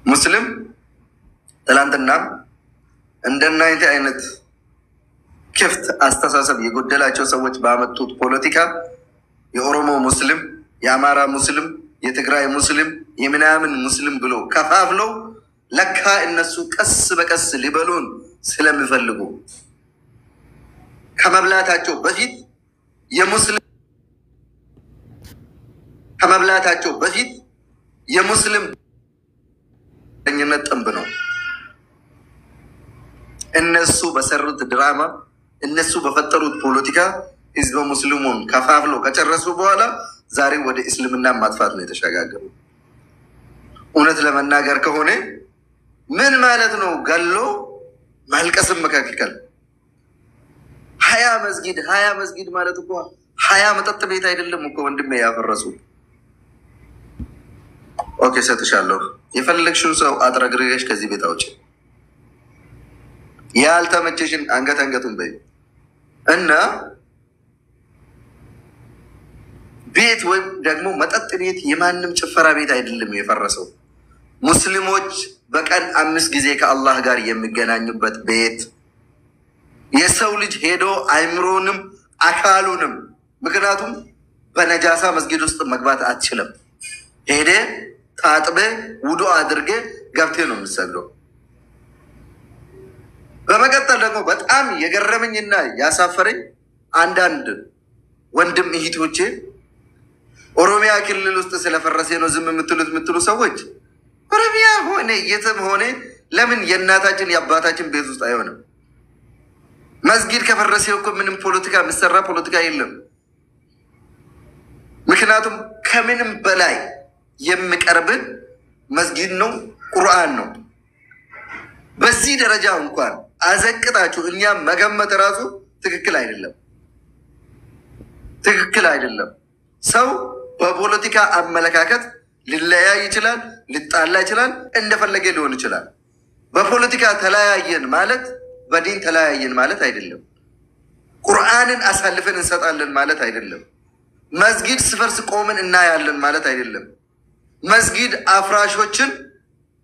ሙስሊም ትላንትና እንደናንተ አይነት ክፍት አስተሳሰብ የጎደላቸው ሰዎች ባመጡት ፖለቲካ የኦሮሞ ሙስሊም፣ የአማራ ሙስሊም፣ የትግራይ ሙስሊም፣ የምናምን ሙስሊም ብሎ ከፋፍለው ለካ እነሱ ቀስ በቀስ ሊበሉን ስለሚፈልጉ ከመብላታቸው በፊት የሙስሊም ደኝነት ጥንብ ነው። እነሱ በሰሩት ድራማ እነሱ በፈጠሩት ፖለቲካ ህዝበ ሙስሊሙን ከፋፍለው ከጨረሱ በኋላ ዛሬ ወደ እስልምና ማጥፋት ነው የተሸጋገሩ። እውነት ለመናገር ከሆነ ምን ማለት ነው? ገሎ ማልቀስም መካከል 20 መስጊድ ማለት እኮ 20 መጠጥ ቤት አይደለም እኮ ወንድሜ ያፈረሱ። ኦኬ ሰጥሻለሁ። የፈለግሽውን ሰው አጥረግርገሽ ከዚህ ቤት አውጪ። ያልተመቸሽን አንገቱን በይ እና ቤት ወይም ደግሞ መጠጥ ቤት የማንም ጭፈራ ቤት አይደለም የፈረሰው። ሙስሊሞች በቀን 5 ጊዜ ከአላህ ጋር የሚገናኙበት ቤት፣ የሰው ልጅ ሄዶ አይምሮንም አካሉንም፣ ምክንያቱም በነጃሳ መስጊድ ውስጥ መግባት አትችልም። ሄደ ታጥበ ውዱ አድርገ ገብቴ ነው የምሰለው። በመቀጠል ደግሞ በጣም የገረመኝና ያሳፈረኝ አንዳንድ ወንድም እህቶቼ ኦሮሚያ ክልል ውስጥ ስለፈረሰ ነው ዝም የምትሉ ሰዎች፣ ኦሮሚያ ሆነ የትም ሆነ ለምን የእናታችን የአባታችን ቤት ውስጥ አይሆንም? መስጊድ ከፈረሰ እኮ ምንም ፖለቲካ የሚሰራ ፖለቲካ የለም። ምክንያቱም ከምንም በላይ የሚቀርብን መስጊድ ነው፣ ቁርአን ነው። በዚህ ደረጃ እንኳን አዘቅጣችሁ እኛም መገመት ራሱ ትክክል አይደለም። ሰው በፖለቲካ አመለካከት ሊለያይ ይችላል፣ ሊጣላ ይችላል፣ እንደፈለገ ሊሆን ይችላል። በፖለቲካ ተለያየን ማለት በዲን ተለያየን ማለት አይደለም። ቁርአንን አሳልፈን እንሰጣለን ማለት አይደለም። መስጊድ ስፈርስ ቆምን እናያለን ማለት አይደለም። መስጊድ አፍራሾችን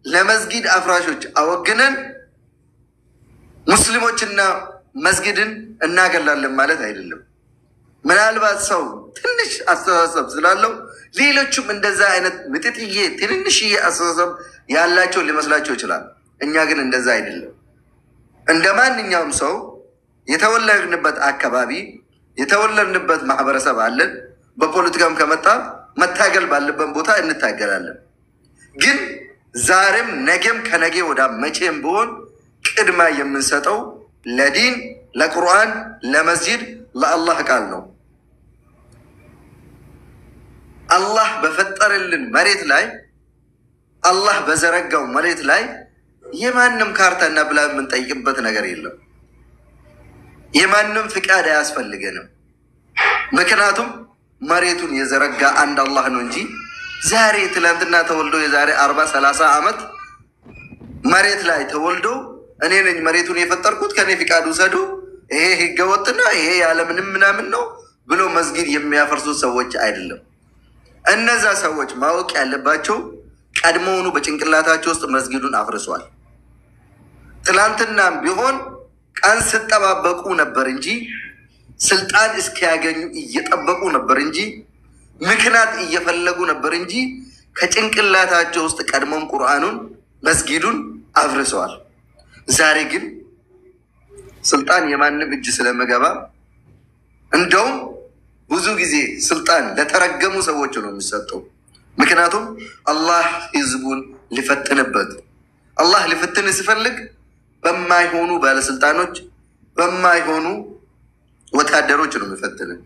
ለመስጊድ አፍራሾች አወግነን ሙስሊሞችና መስጊድን እናገላለን ማለት አይደለም። ምናልባት ሰው ትንሽ አስተሳሰብ ስላለው ሌሎቹም እንደዛ አይነት ምጥጥዬ ትንንሽዬ አስተሳሰብ ያላቸው ሊመስላቸው ይችላል። እኛ ግን እንደዛ አይደለም። እንደ ማንኛውም ሰው የተወለድንበት አካባቢ የተወለድንበት ማህበረሰብ አለን። በፖለቲካም ከመጣ መታገል ባለበት ቦታ እንታገላለን። ግን ዛሬም ነገም ከነገ ወዳ መቼም ቢሆን ቅድማ የምንሰጠው ለዲን፣ ለቁርአን፣ ለመስጂድ፣ ለአላህ ቃል ነው። አላህ በፈጠረልን መሬት ላይ አላህ በዘረጋው መሬት ላይ የማንም ካርታና ብላ የምንጠይቅበት ነገር የለም። የማንም ፍቃድ አያስፈልገንም። ምክንያቱም መሬቱን የዘረጋ አንድ አላህ ነው እንጂ ዛሬ ትላንትና ተወልዶ የዛሬ 40-30 ዓመት መሬት ላይ ተወልዶ እኔ ነኝ መሬቱን የፈጠርኩት ከኔ ፍቃድ ውሰዱ፣ ይሄ ህገወጥና ይሄ ያለምንም ምናምን ነው ብሎ መስጊድ የሚያፈርሱ ሰዎች አይደለም። እነዛ ሰዎች ማወቅ ያለባቸው ቀድሞውኑ በጭንቅላታቸው ውስጥ መስጊዱን አፍርሷል። ትላንትናም ቢሆን ቀን ስጠባበቁ ነበር እንጂ ስልጣን እስኪያገኙ እየጠበቁ ነበር እንጂ ምክንያት እየፈለጉ ነበር እንጂ ከጭንቅላታቸው ውስጥ ቀድሞም ቁርአኑን መስጊዱን አፍርሰዋል። ዛሬ ግን ስልጣን የማንም እጅ ስለመገባ እንደውም ብዙ ጊዜ ስልጣን ለተረገሙ ሰዎች ነው የሚሰጠው። ምክንያቱም አላህ ህዝቡን ሊፈትንበት፣ አላህ ሊፈትን ሲፈልግ በማይሆኑ ባለስልጣኖች በማይሆኑ ወታደሮች ነው የሚፈትንን።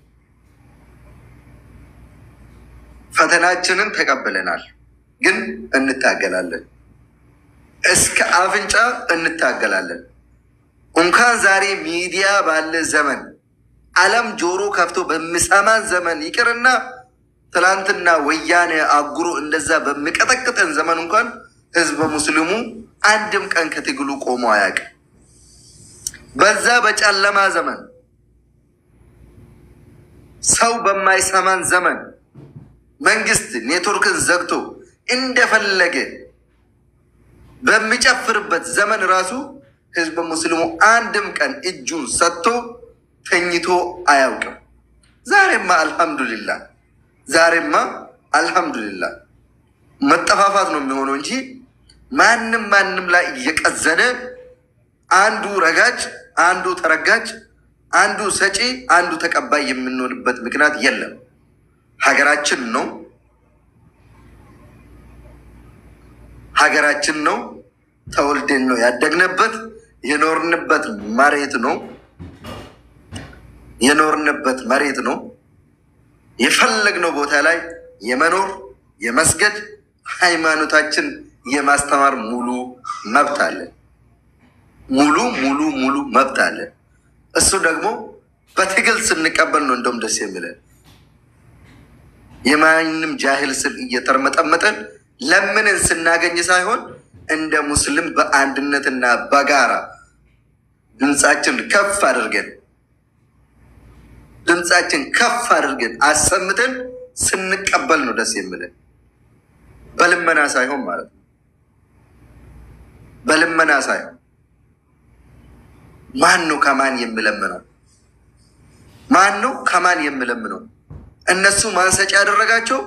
ፈተናችንን ተቀበለናል፣ ግን እንታገላለን። እስከ አፍንጫ እንታገላለን። እንኳን ዛሬ ሚዲያ ባለ ዘመን ዓለም ጆሮ ከፍቶ በሚሰማን ዘመን ይቅርና ትላንትና ወያኔ አጉሮ እንደዛ በሚቀጠቅጠን ዘመን እንኳን ህዝበ ሙስሊሙ አንድም ቀን ከትግሉ ቆሞ አያውቅም። በዛ በጨለማ ዘመን ሰው በማይሰማን ዘመን መንግስት ኔትወርክን ዘግቶ እንደፈለገ በሚጨፍርበት ዘመን ራሱ ህዝብ ሙስሊሙ አንድም ቀን እጁን ሰጥቶ ተኝቶ አያውቅም። ዛሬማ አልሐምዱሊላህ መጠፋፋት ነው የሚሆነው እንጂ ማንም ላይ እየቀዘነ አንዱ ረጋጭ አንዱ ተረጋጭ አንዱ ሰጪ አንዱ ተቀባይ የምንሆንበት ምክንያት የለም። ሀገራችን ነው ተወልደን ነው ያደግንበት የኖርንበት መሬት ነው። የፈለግነው ቦታ ላይ የመኖር የመስገድ ሃይማኖታችን የማስተማር ሙሉ መብት አለ። ሙሉ መብት አለ። እሱ ደግሞ በትግል ስንቀበል ነው እንደውም ደስ የሚለን። የማንም ጃሂል ስል እየተርመጠመጠን ለምንን ስናገኝ ሳይሆን እንደ ሙስሊም በአንድነትና በጋራ ድምጻችን ከፍ አድርገን አሰምተን ስንቀበል ነው ደስ የሚለን። በልመና ሳይሆን ማለት ነው። በልመና ሳይሆን ማን ነው ከማን የሚለምነው? እነሱ ማንሰጫ ያደረጋቸው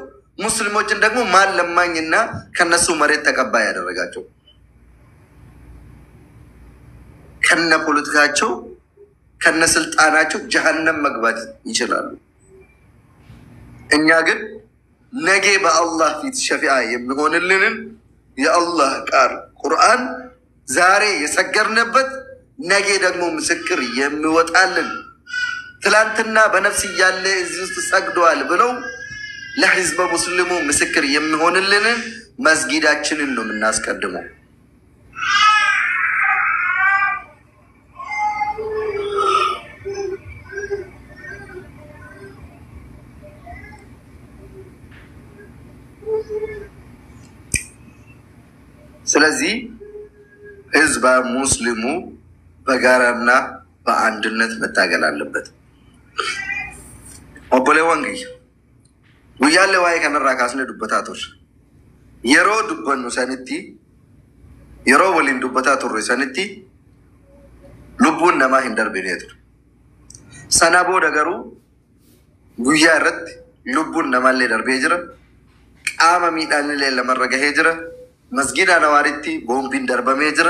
ሙስሊሞችን ደግሞ ማን ለማኝና ከነሱ መሬት ተቀባይ ያደረጋቸው ከነ ፖለቲካቸው ከነ ስልጣናቸው ጀሃነም መግባት ይችላሉ። እኛ ግን ነገ በአላህ ፊት ሸፊዓ የሚሆንልንን የአላህ ቃል ቁርአን ዛሬ የሰገርንበት ነገ ደግሞ ምስክር የሚወጣልን ትላንትና በነፍስ እያለ እዚህ ውስጥ ሰግደዋል ብለው ለህዝበ ሙስሊሙ ምስክር የሚሆንልንን መስጊዳችንን ነው የምናስቀድመው። ስለዚህ ህዝበ ሙስሊሙ በጋራና በአንድነት መታገል አለበት። ኦቦሌ ወንጊ ጉያሌ ዋይ ከነራ ካስነ ዱበታቶች የሮ ዱበኑ ሰንቲ የሮ ወሊን ዱበታቶር ሰንቲ ልቡን ነማ ህንደር ቢኔት ሰናቦ ደገሩ ጉያ ረት ልቡን ነማለ ደርቤ ጅረ ቃመ ሚዳን ለመረገ ሄጅረ መስጊድ አነዋሪቲ ቦምቢን ደርበሜ ጅረ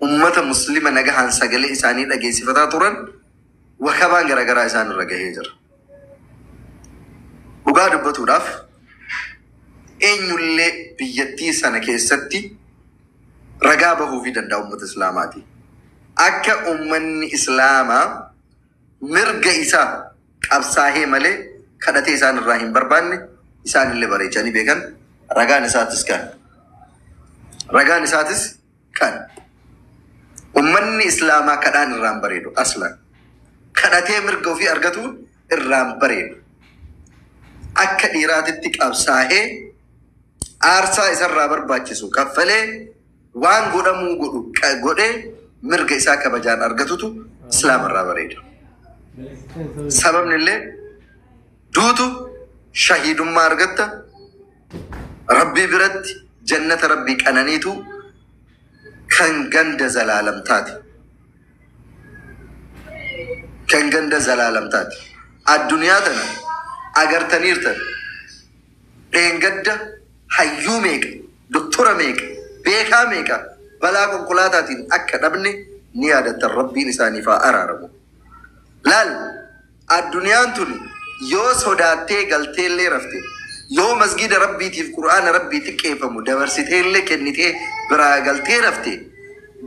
ኡመተ ሙስሊመ ነገሃን ሰገሌ ኢሳኒ ደጌሲፈታ ቱረን ወከባን ገረገራ ኢሳን ረገ ሄጅረ ugaa dubbatuudhaaf eenyullee biyyattii sana keessatti ragaa bahuufii danda'a ummata islaamaati. Akka ummanni islaamaa mirga isaa qabsaahee malee kadhatee isaan irraa hin barbaanne isaanillee bareechanii beekan ragaan isaatis kan ummanni islaamaa kadhaan irraan bareedu aslan kadhatee mirga ofii argatuun irraan bareedu. akka dhiiraatitti qabsaa'ee aarsaa isarraa barbaachisu kaffalee waan godhamuu godhee mirga isaa kabajaan argatutu islaamarraa bareeda. Sababni illee duutu shahiidummaa argatta rabbii biratti jannata rabbii qananiitu kan ganda zalaalamtaati. Addunyaa tana agartaniirtan dheengadda hayyuu meeqa doktora meeqa beekaa meeqa balaa konkolaataatiin akka dhabne ni yaadattan rabbiin isaaniif haa araaramu. Laal addunyaan tun yoo sodaattee galteellee rafte yoo masgida rabbiitiif qur'aana rabbii xiqqeeffamu dabarsiteellee kennitee biraa galtee rafte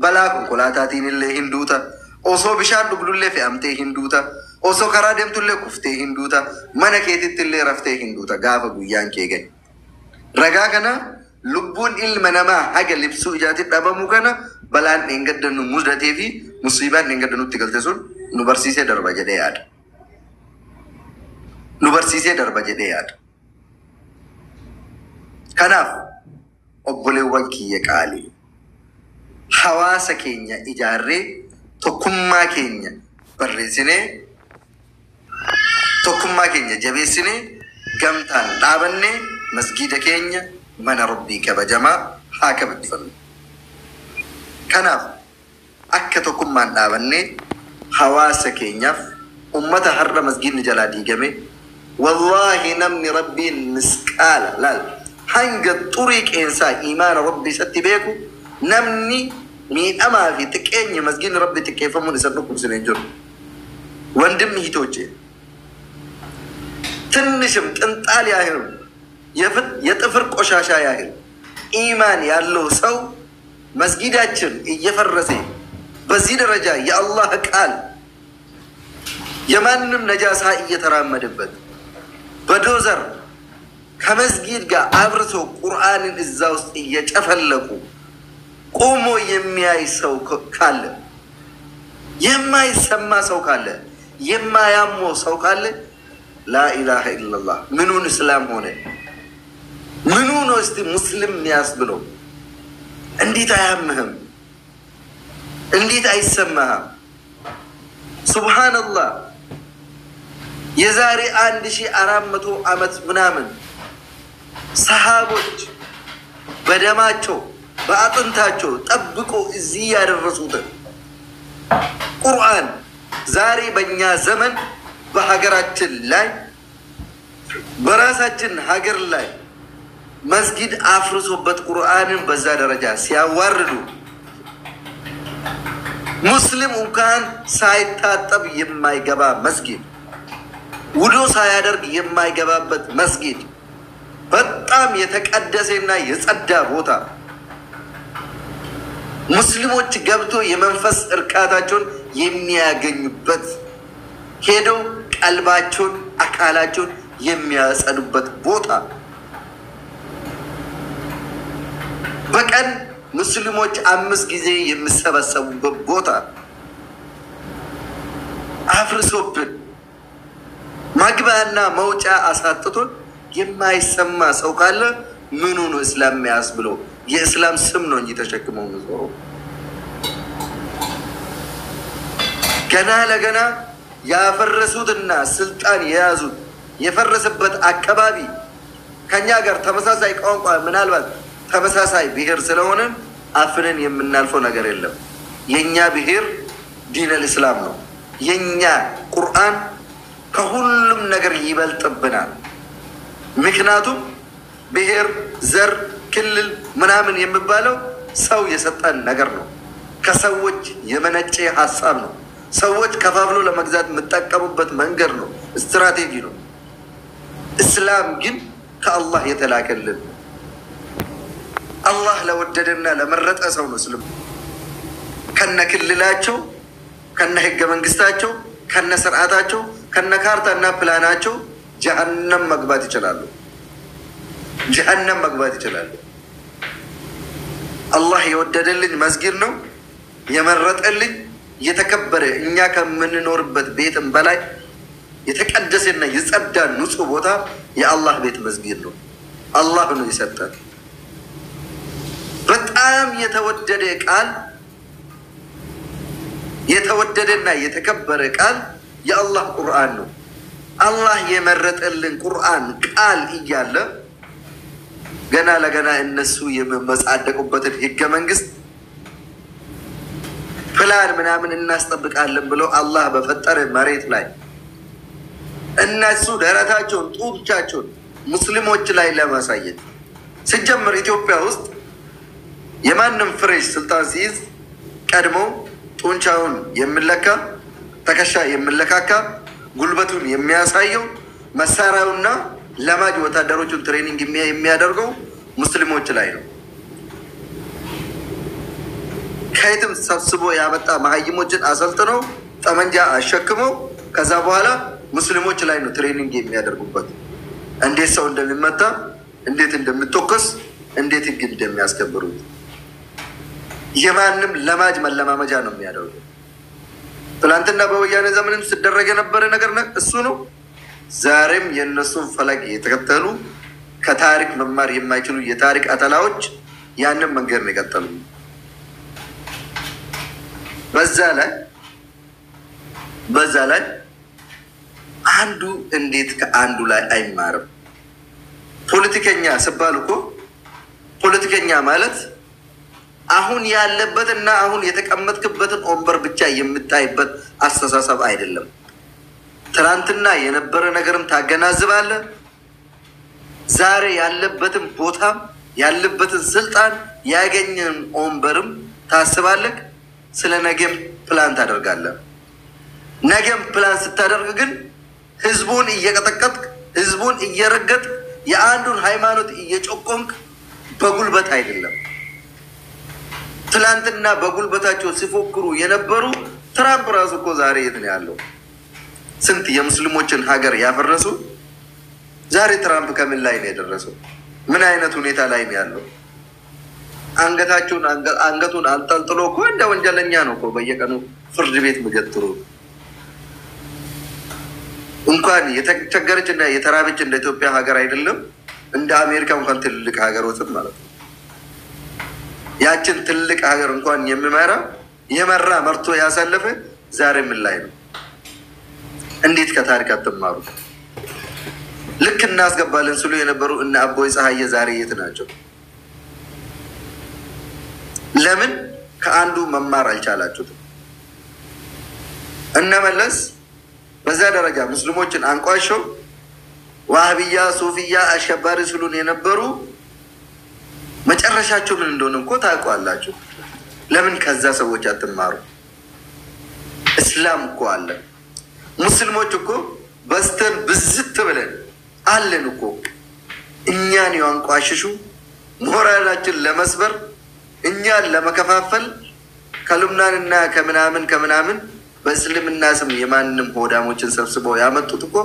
balaa konkolaataatiin illee hin duuta. Osoo bishaan dhugdullee fe'amtee hin duuta. Osoo karaa deemtullee kuftee hin duuta. Mana keetittillee raftee hin duuta gaafa guyyaan kee gahe. Ragaa kana lubbuun ilma namaa haga libsuu ijaati dhabamu kana balaan dheengaddannu mudatee fi musiibaan dheengaddannutti galte sun nu barsiisee darba jedhee yaada. Kanaaf obboleewwan kiyya qaalii hawaasa keenya ijaarree tokkummaa keenya barreessinee tokkummaa keenya jabeessinee gamtaan dhaabannee masgida keenya mana rabbii kabajamaa haa kabajfannu. كناف أكتكم من أبني حواس كينياف أمة حر مسجد نجلا ديجمي والله نمني ربي مسكالة لا حنج طريق إنسان إيمان ربي ستبيكو نمني مين أما في تكيني مسجد ربي تكيف من يسرنكم سنجر وندم هيتوجه تنشم تنطال ياهل يتفرق قشاشا ياهل إيمان يالله سو مسجداتشن يفرسي بزي درجة يا الله قال يمانم نجاسة يترامدبت بدوزر كمسجد قا عبرتو قرآن الزاوس يتفلقو قومو يمياي سو كاله يماي سما سو كاله يما يامو سو كاله لا إله إلا الله منون إسلام هونه منون استي مسلم ناس بلو انديت أيامهم انديت أيسمها سبحان الله يزاري عندشي أرامتو أمت منامن صحابوش بدماتشو بأطنتاتشو طبقو الزيار الرسول قرآن زاري بنيا زمن بحقرات الله براسات حقر الله مسجد أفرسو بات قرآن بزا درجة سياوردو مسلم وكان سايتاتب يماي قبا مسجد ودو سايادرق يماي قبا بات مسجد بطام يتقدسينا يصدى بوتا مسلموች ገብቶ የመንፈስ እርካታቸውን የሚያገኙበት ሄደው ቀልባቸውን አካላቸውን የሚያጸዱበት ቦታ በቀን ሙስሊሞች 5 ጊዜ የሚሰበሰቡበት ቦታ አፍርሶብን ማግባና መውጫ አሳጥቶን የማይሰማ ሰው ካለ ምኑ ነው እስላም ያስብሎ የእስላም ስም ነው እንጂ ተሸክመው ነው ገና ለገና ያፈረሱትና ስልጣን የያዙት የፈረሰበት አካባቢ ከኛ ጋር ተመሳሳይ ቋንቋ ምናልባት ተመሳሳይ ብሔር ስለሆነ አፍነን የምናልፈው ነገር የለም የኛ ብሔር ዲን الاسلام ነው የኛ ቁርአን ከሁሉም ነገር ይበልጥብናል ምክንያቱም ብሔር ዘር ክልል ምናምን የሚባለው ሰው የሰጠን ነገር ነው ከሰዎች የመነጨ ሐሳብ ነው ሰዎች ከፋፍሎ ለመግዛት መጠቀሙበት መንገድ ነው ስትራቴጂ ነው እስላም ግን ከአላህ የተላከልን አላህ ለወደደና ለመረጠ ሰው ነው እስልም ከነ ክልላቸው ከነ ህገ መንግስታቸው ከነ ስርዓታቸው ከነ ካርታና ፕላናቸው ጀሃነም መግባት ይችላሉ ጀሃነም መግባት ይችላሉ አላህ የወደደልኝ መስጊድ ነው የመረጠልኝ የተከበረ እኛ ከምንኖርበት ቤትም በላይ የተቀደሰና የጸዳ ንጹህ ቦታ የአላህ ቤት መስጊድ ነው አላህ ነው የሰጠን በጣም የተወደደ ቃል የተወደደና የተከበረ ቃል የአላህ ቁርአን ነው አላህ የመረጠልን ቁርአን ቃል እያለ ገና ለገና እነሱ የመጻደቁበትን ህገ መንግስት ፕላን ምናምን እናስጠብቃለን ብለው አላህ በፈጠረ መሬት ላይ እነሱ ደረታቸውን ጡቶቻቸውን ሙስሊሞች ላይ ለማሳየት ሲጀምር ኢትዮጵያ ውስጥ የማንም ፍሬሽ ስልጣን ሲይዝ ቀድሞ ጡንቻውን የሚለካ ተከሻ የሚለካካ ጉልበቱን የሚያሳየው መሳሪያውና ለማጅ ወታደሮቹን ትሬኒንግ የሚያደርገው ሙስሊሞች ላይ ነው ከየትም ሰብስቦ ያመጣ መሀይሞችን አሰልጥነው ጠመንጃ አሸክመው ከዛ በኋላ ሙስሊሞች ላይ ነው ትሬኒንግ የሚያደርጉበት እንዴት ሰው እንደሚመታ እንዴት እንደሚተኮስ እንዴት ህግ እንደሚያስከብሩት የማንም ለማጅ መለማመጃ ነው የሚያደርጉት ትላንትና በወያኔ ዘመንም ሲደረግ የነበረ ነገር እሱ ነው ዛሬም የነሱን ፈለግ የተከተሉ ከታሪክ መማር የማይችሉ የታሪክ አተላዎች ያንን መንገድ ነው የቀጠሉ በዛ ላይ አንዱ እንዴት ከአንዱ ላይ አይማርም ፖለቲከኛ ሲባል እኮ ፖለቲከኛ ማለት አሁን ያለበትና አሁን የተቀመጥክበትን ወንበር ብቻ የምታይበት አስተሳሰብ አይደለም። ትናንትና የነበረ ነገርም ታገናዝባለህ። ዛሬ ያለበትን ቦታም ያለበትን ስልጣን ያገኘን ወንበርም ታስባለህ። ስለ ነገም ፕላን ታደርጋለህ። ነገም ፕላን ስታደርግ ግን ህዝቡን እየቀጠቀጥክ ህዝቡን እየረገጥክ የአንዱን ሃይማኖት እየጨቆንክ በጉልበት አይደለም። ትላንትና በጉልበታቸው ሲፎክሩ የነበሩ ትራምፕ ራሱ እኮ ዛሬ የት ነው ያለው? ስንት የሙስሊሞችን ሀገር ያፈረሱ። ዛሬ ትራምፕ ከምን ላይ ነው የደረሰው? ምን አይነት ሁኔታ ላይ ነው ያለው? አንገቱን አንጠልጥሎ እኮ እንደ ወንጀለኛ ነው እኮ በየቀኑ ፍርድ ቤት ምገትሩ። እንኳን የተቸገረች እና የተራበች እንደ ኢትዮጵያ ሀገር አይደለም እንደ አሜሪካ እንኳን ትልቅ ሀገር ወጥት ማለት ነው። ያችን ትልቅ ሀገር እንኳን የመራ መርቶ ያሳለፈ ዛሬ ምን ላይ ነው? እንዴት ከታሪክ አትማሩ? ልክ እናስገባለን ስሉ የነበሩ እነ አቦይ ፀሐዬ ዛሬ የት ናቸው? ለምን ከአንዱ መማር አልቻላችሁትም? እነ መለስ በዛ ደረጃ ሙስሊሞችን አንቋሸው ዋህብያ ሱፊያ አሸባሪ ስሉን የነበሩ መጨረሻቸው ምን እንደሆነ እኮ ታውቃላችሁ። ለምን ከዛ ሰዎች አትማሩ? እስላም እኮ አለ። ሙስሊሞች እኮ በስተን ብዝት ብለን አለን እኮ እኛን ያንቋሽሹ ሞራላችን ለመስበር እኛን ለመከፋፈል ከሉምናንና ከምናምን በእስልምና ስም የማንም ሆዳሞችን ሰብስበው ያመጡት እኮ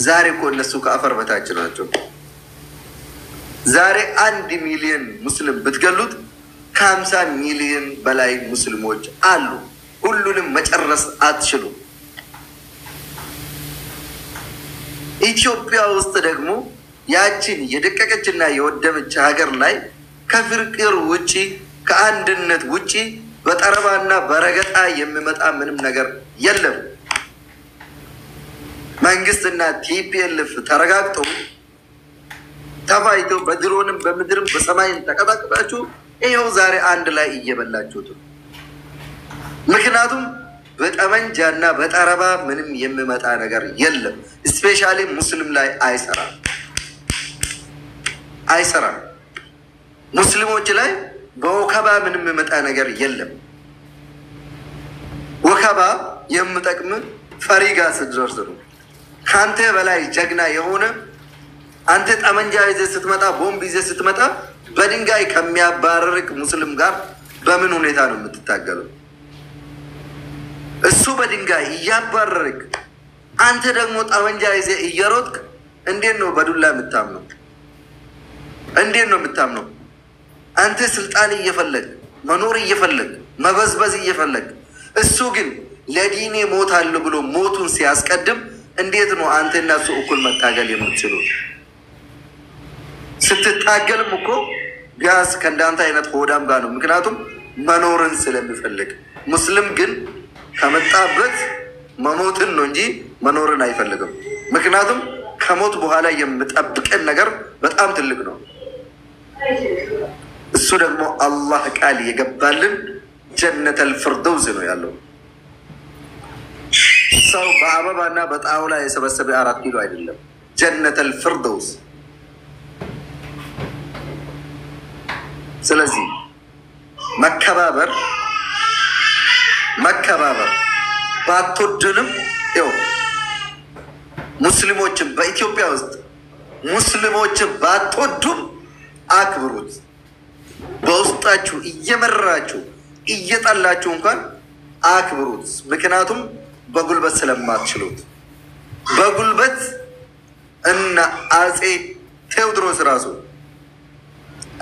ዛሬ እኮ እነሱ ከአፈር በታች ናቸው። ዛሬ 1 ሚሊዮን ሙስሊም ብትገሉት ከ50 ሚሊዮን በላይ ሙስሊሞች አሉ። ሁሉንም መጨረስ አትችሉ። ኢትዮጵያ ውስጥ ደግሞ ያችን የደቀቀችና የወደመች ሀገር ላይ ከፍቅር ውጪ ከአንድነት ውጪ በጠረባና በረገጣ የሚመጣ ምንም ነገር የለም። መንግስትና ቲፒኤልኤፍ ተረጋግጠው ተፋይተው በድሮንም በምድርም በሰማይም ተቀጣቅጣችሁ ይኸው ዛሬ አንድ ላይ እየበላችሁት። ምክንያቱም በጠመንጃና በጠረባ ምንም የሚመጣ ነገር የለም። ስፔሻሊ ሙስሊም ላይ አይሰራም። ሙስሊሞች ላይ በወከባ ምንም የሚመጣ ነገር የለም። ወከባ የምጠቅም ፈሪጋ ስትደርስ ነው። ከአንተ በላይ ጀግና የሆነ አንተ ጠመንጃ ይዘህ ስትመጣ ቦምብ ይዘህ ስትመጣ በድንጋይ ከሚያባርርቅ ሙስሊም ጋር በምን ሁኔታ ነው የምትታገለው? እሱ በድንጋይ እያባረርክ አንተ ደግሞ ጠመንጃ ይዘህ እየሮጥክ እንዴት ነው በዱላ የምታምነው? እንዴት ነው የምታምነው? አንተ ስልጣን እየፈለግ መኖር እየፈለግ መበዝበዝ እየፈለግ እሱ ግን ለዲኔ ሞት አለ ብሎ ሞቱን ሲያስቀድም እንዴት ነው አንተና እሱ እኩል መታገል የምትችሉ? ስትታገልም እኮ ቢያንስ ከእንዳንተ አይነት ሆዳም ጋር ነው። ምክንያቱም መኖርን ስለሚፈልግ። ሙስሊም ግን ከመጣበት መሞትን ነው እንጂ መኖርን አይፈልግም። ምክንያቱም ከሞት በኋላ የምጠብቀን ነገር በጣም ትልቅ ነው። እሱ ደግሞ አላህ ቃል የገባልን ጀነተል ፊርደውስ ነው ያለው። ሰው በአበባና በጣውላ የሰበሰበ 4 ኪሎ አይደለም። ጀነተል ፊርደውስ። ስለዚህ መከባበር ባትወዱንም ይኸው ሙስሊሞችን በኢትዮጵያ ውስጥ ሙስሊሞችን ባትወዱም አክብሩት። በውስጣችሁ እየመራችሁ እየጠላችሁ እንኳን አክብሩት። ምክንያቱም በጉልበት ስለማትችሉት። በጉልበት እና አጼ ቴዎድሮስ ራሱ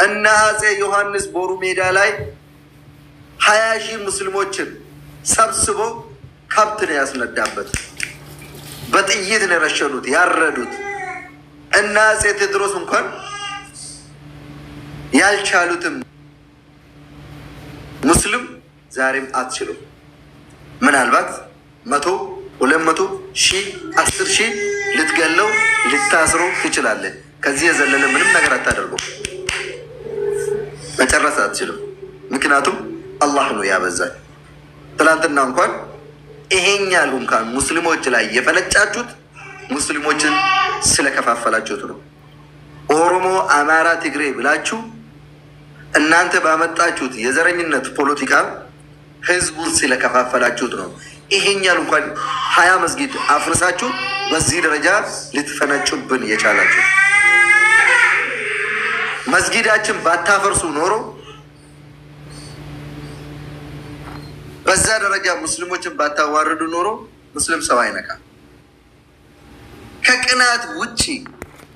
እና አጼ ዮሐንስ ቦሩ ሜዳ ላይ 20 ሺህ ሙስሊሞችን ሰብስቦ ከብት ነው ያስነዳበት። በጥይት ነው የረሸኑት ያረዱት። እና አጼ ቴዎድሮስ እንኳን ያልቻሉትም ሙስሊም ዛሬም አትችሉም። ምናልባት 100 200 ሺህ 10 ሺህ ልትገለው ልታስሮ ትችላለህ። ከዚህ የዘለለ ምንም ነገር አታደርገው። መጨረስ አትችልም። ምክንያቱም አላህ ነው ያበዛል ትላንትና እንኳን ይሄኛል እንኳን ሙስሊሞች ላይ የፈነጫችሁት ሙስሊሞችን ስለከፋፈላችሁት ነው ኦሮሞ አማራ ትግሬ ብላችሁ እናንተ ባመጣችሁት የዘረኝነት ፖለቲካ ህዝቡን ስለከፋፈላችሁት ነው ይሄኛል እንኳን 20 መስጊድ አፍርሳችሁ በዚህ ደረጃ ልትፈነጩብን የቻላችሁ መስጊዳችን ባታፈርሱ ኖሮ በዛ ደረጃ ሙስሊሞችን ባታዋርዱ ኖሮ ሙስሊም ሰው አይነካ ከቅናት ውጪ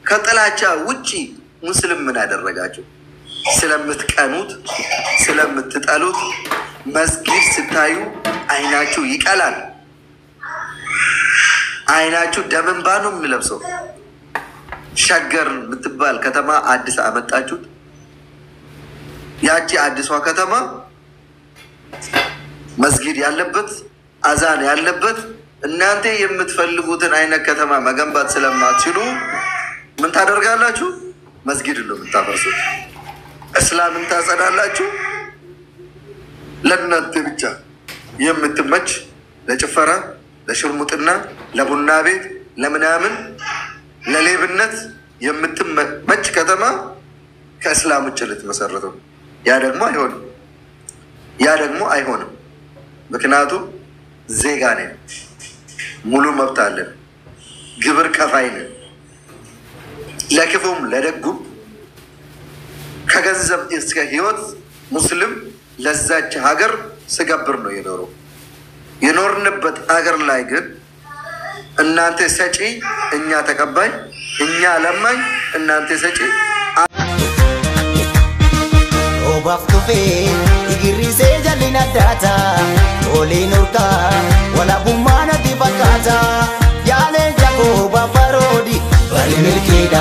ከጥላቻ ውጪ ሙስሊም ምን አደረጋችሁ ስለምትቀኑት ስለምትጠሉት መስጊድ ስታዩ አይናችሁ ይቀላል አይናችሁ ደምንባ ነው የሚለብሰው ሸገር ምትባል ከተማ አዲስ አመጣችሁት ያቺ አዲሷ ከተማ መስጊድ ያለበት አዛን ያለበት እናንተ የምትፈልጉትን አይነት ከተማ መገንባት ስለማትችሉ ምን ታደርጋላችሁ መስጊድ ነው የምታፈርሱት እስላምን ታጸዳላችሁ ለእናንተ ብቻ የምትመች ለጭፈራ ለሽርሙጥና ለቡና ቤት ለምናምን ለሌብነት የምትመች ከተማ ከእስላም ውጭ ልትመሰረተው ያ ደግሞ አይሆንም ምክንያቱም ዜጋ ነን ሙሉ መብት አለን ግብር ከፋይ ነን ለክፉም ለደጉም ከገንዘብ እስከ ህይወት ሙስሊም ለዛች ሀገር ስገብር ነው የኖርንበት ሀገር ላይ ግን እናንተ ሰጪ እኛ ተቀባይ እኛ ለማኝ እናንተ ሰጪ ኦባፍቱፌ ይግሪሴ ጀሊና ዳታ ኦሊኑርካ ወላ ቡማና ዲባካታ ያለ ጃኮባ ፈሮዲ በልምልኬዳ